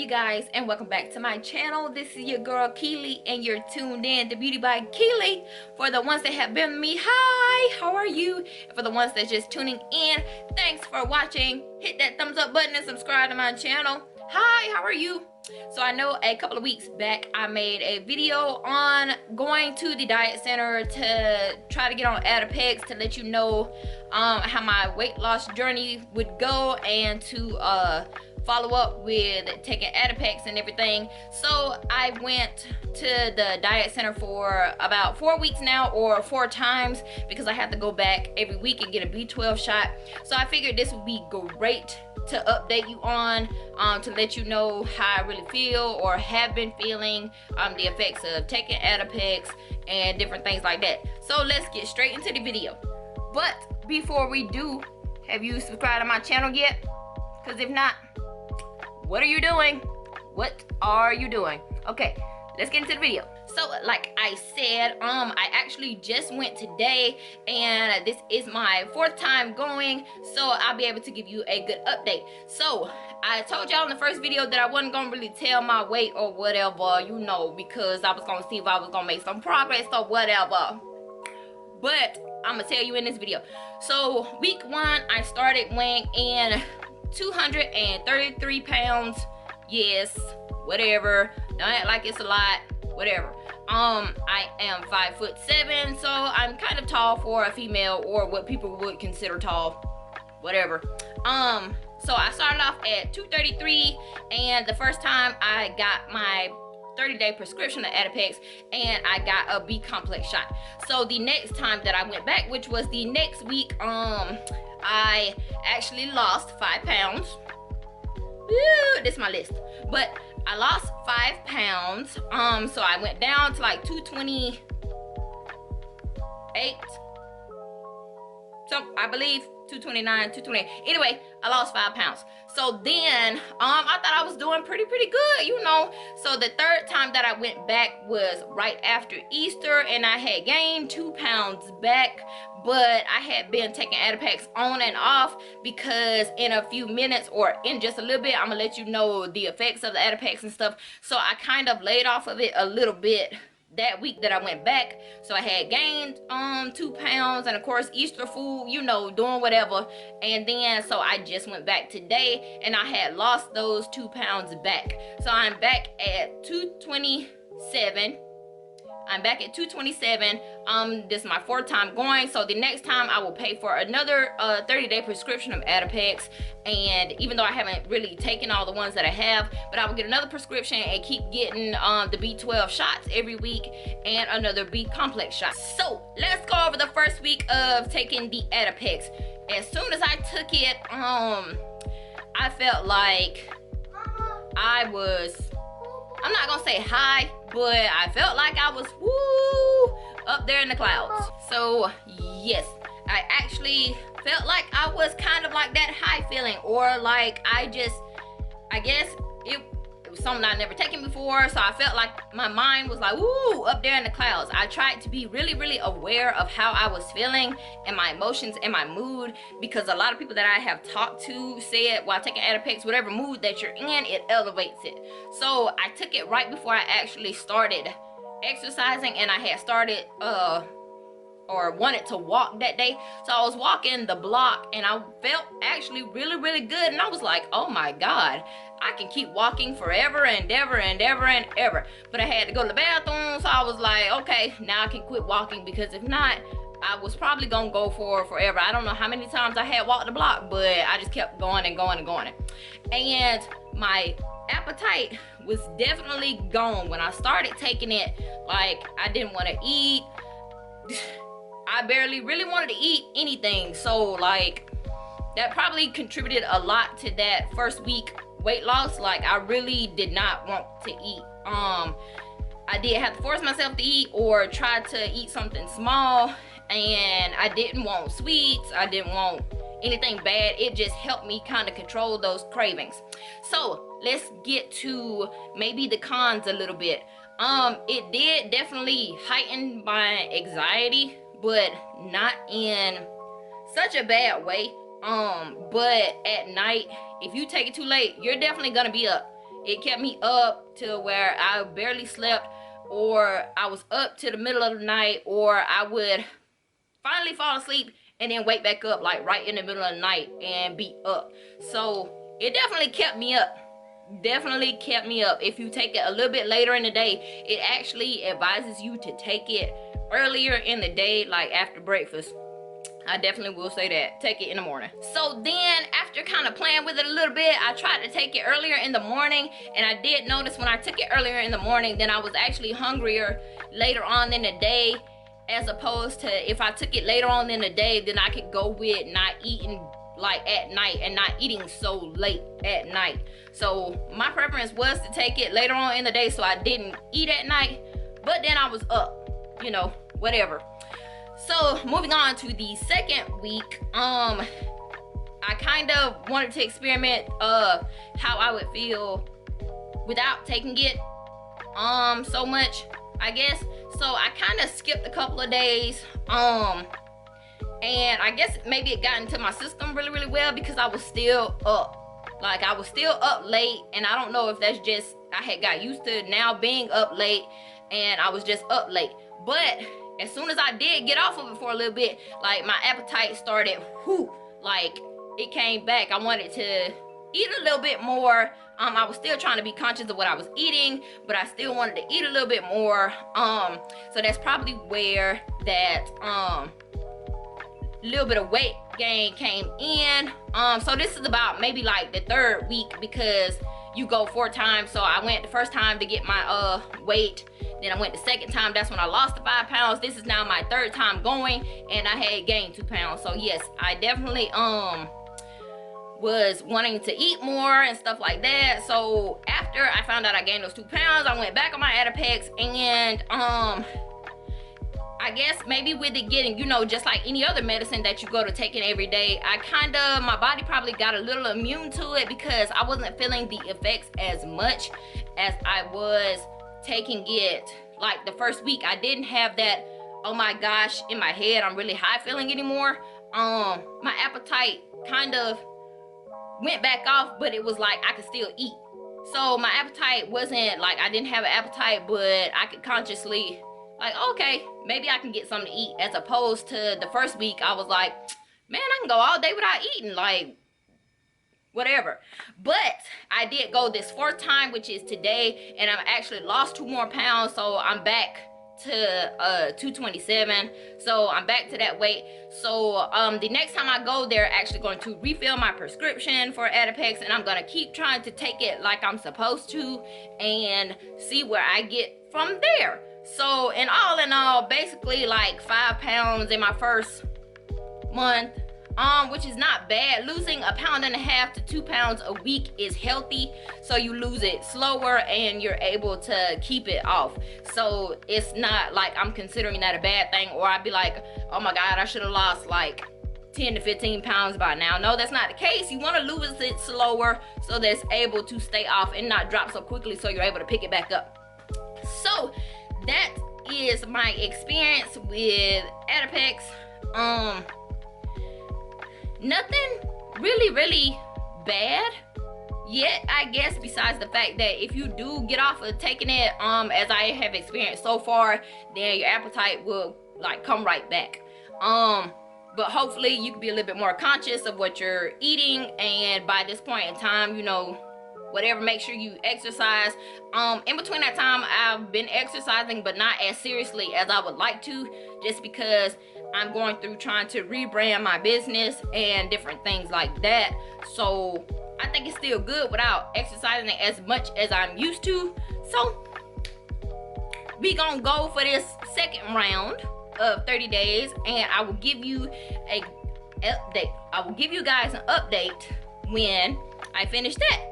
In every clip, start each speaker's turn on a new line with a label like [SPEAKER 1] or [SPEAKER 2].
[SPEAKER 1] Guys, and welcome back to my channel. This is your girl Keely, and you're tuned in to Beauty by Keely. For the ones that have been with me, hi, how are you? And for the ones that's just tuning in, thanks for watching. Hit that thumbs up button and subscribe to my channel. Hi, how are you? So I know a couple of weeks back I made a video on going to the diet center to try to get on Adipex to let you know how my weight loss journey would go, and to follow up with taking Adipex and everything. So I went to the diet center for about 4 weeks now, or 4 times, because I have to go back every week and get a B12 shot. So I figured this would be great to update you on, to let you know how I really feel or have been feeling, the effects of taking Adipex and different things like that. So let's get straight into the video. But before we do, have you subscribed to my channel yet? Because if not, what are you doing? What are you doing? Okay, let's get into the video. So like I said, I actually just went today, and this is my 4th time going, so I'll be able to give you a good update. So I told y'all in the first video that I wasn't gonna really tell my weight or whatever, you know, because I was gonna see if I was gonna make some progress or whatever. But I'm gonna tell you in this video. So week 1, I started weighing in 233 pounds. Yes, whatever, don't act like it's a lot, whatever. I am 5'7", so I'm kind of tall for a female, or what people would consider tall, whatever. So I started off at 233, and the first time I got my 30-day prescription of Adipex, and I got a B complex shot. So the next time that I went back, which was the next week, I actually lost 5 pounds. Woo, this is my list. But I lost 5 pounds. So I went down to like 228. So I believe 229, 228. Anyway, I lost 5 pounds. So then I thought I was doing pretty good, you know. So the 3rd time that I went back was right after Easter, and I had gained 2 pounds back, but I had been taking Adipex on and off, because in a few minutes, or in just a little bit, I'm gonna let you know the effects of the Adipex and stuff. So I kind of laid off of it a little bit that week that I went back. So I had gained 2 pounds, and of course Easter food, you know, doing whatever. And then so I just went back today, and I had lost those 2 pounds back. So I'm back at 227. I'm back at 227. This is my 4th time going. So the next time I will pay for another 30-day prescription of Adipex. And even though I haven't really taken all the ones that I have, but I will get another prescription and keep getting the B12 shots every week, and another B complex shot. So let's go over the first week of taking the Adipex. As soon as I took it, I felt like I was, I'm not gonna say high, but I felt like I was up there in the clouds. So yes, I actually felt like I was kind of like that high feeling, or like I guess it was something I've never taken before. So I felt like my mind was like, woo, up there in the clouds. I tried to be really aware of how I was feeling, and my emotions and my mood, because a lot of people that I have talked to said while taking Adipex, whatever mood that you're in, it elevates it. So I took it right before I actually started exercising, and I had started or wanted to walk that day. So I was walking the block, and I felt actually really good, and I was like, oh my god, I can keep walking forever and ever. But I had to go to the bathroom, so I was like, okay, now I can quit walking, because if not, I was probably gonna go for forever. I don't know how many times I had walked the block, but I just kept going and going. And my appetite was definitely gone when I started taking it. Like, I didn't want to eat. I barely really wanted to eat anything. So like, that probably contributed a lot to that first week weight loss. Like, I really did not want to eat. I did have to force myself to eat, or try to eat something small, and I didn't want sweets, I didn't want anything bad. It just helped me kind of control those cravings. So let's get to maybe the cons a little bit. It did definitely heighten my anxiety, but not in such a bad way. But at night, if you take it too late, you're definitely gonna be up. It kept me up to where I barely slept, or I was up to the middle of the night, or I would finally fall asleep and then wake back up like right in the middle of the night and be up. So it definitely kept me up. Definitely kept me up. If you take it a little bit later in the day, it actually advises you to take it earlier in the day, like after breakfast. I definitely will say that. Take it in the morning. So then after kind of playing with it a little bit, I tried to take it earlier in the morning, and I did notice when I took it earlier in the morning, then I was actually hungrier later on in the day, as opposed to if I took it later on in the day, then I could go with not eating like at night and not eating so late at night. So my preference was to take it later on in the day so I didn't eat at night, but then I was up, you know, whatever. So moving on to the second week, I kind of wanted to experiment how I would feel without taking it so much, I guess. So I kind of skipped a couple of days, and I guess maybe it got into my system really well because I was still up. Like, I was still up late, and I don't know if that's just I had got used to now being up late, and I was just up late. But as soon as I did get off of it for a little bit, like, my appetite started, like, it came back. I wanted to eat a little bit more. I was still trying to be conscious of what I was eating, but I still wanted to eat a little bit more. So that's probably where that little bit of weight gain came in. So this is about maybe like the third week, because you go 4 times. So I went the first time to get my weight, then I went the second time, that's when I lost the 5 pounds. This is now my third time going, and I had gained 2 pounds. So yes, I definitely was wanting to eat more and stuff like that. So after I found out I gained those 2 pounds, I went back on my Adipex, and I guess maybe with it getting, you know, just like any other medicine that you go to taking every day, my body probably got a little immune to it, because I wasn't feeling the effects as much as I was taking it. Like the first week, I didn't have that, oh my gosh, in my head, I'm really high feeling anymore. My appetite kind of went back off, but it was like I could still eat. So my appetite wasn't like I didn't have an appetite, but I could consciously, like, okay, maybe I can get something to eat, as opposed to the first week I was like, man, I can go all day without eating, like, whatever. But I did go this 4th time, which is today, and I've actually lost 2 more pounds, so I'm back to 227. So I'm back to that weight. So the next time I go, they're actually going to refill my prescription for Adipex, and I'm gonna keep trying to take it like I'm supposed to and see where I get from there. So in all, basically like 5 pounds in my first month, which is not bad. Losing 1.5 pounds to 2 pounds a week is healthy, so you lose it slower and you're able to keep it off. So it's not like I'm considering that a bad thing, or I'd be like, oh my god, I should have lost like 10 to 15 pounds by now. No, that's not the case. You want to lose it slower so that it's able to stay off and not drop so quickly, so you're able to pick it back up. So that is my experience with Adipex. Nothing really bad yet, I guess, besides the fact that if you do get off of taking it, as I have experienced so far, then your appetite will like come right back. But hopefully you can be a little bit more conscious of what you're eating, and by this point in time, you know, whatever, make sure you exercise. In between that time, I've been exercising, but not as seriously as I would like to, just because I'm going through trying to rebrand my business and different things like that. So I think it's still good without exercising as much as I'm used to. So we gonna go for this second round of 30 days, and I will give you a update. I will give you guys an update when I finish that.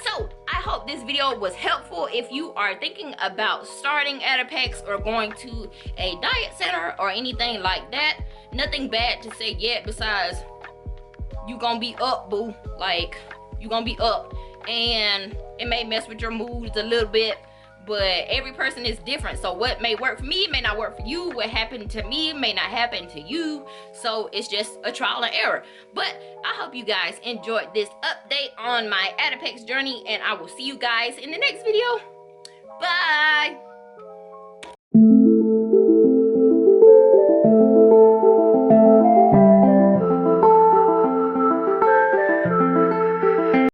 [SPEAKER 1] So I hope this video was helpful if you are thinking about starting Adipex or going to a diet center or anything like that. Nothing bad to say yet, besides you gonna be up, boo. Like, you gonna be up, and it may mess with your moods a little bit, but every person is different. So what may work for me may not work for you. What happened to me may not happen to you. So it's just a trial and error. But I hope you guys enjoyed this update on my Adipex journey, and I will see you guys in the next video. Bye.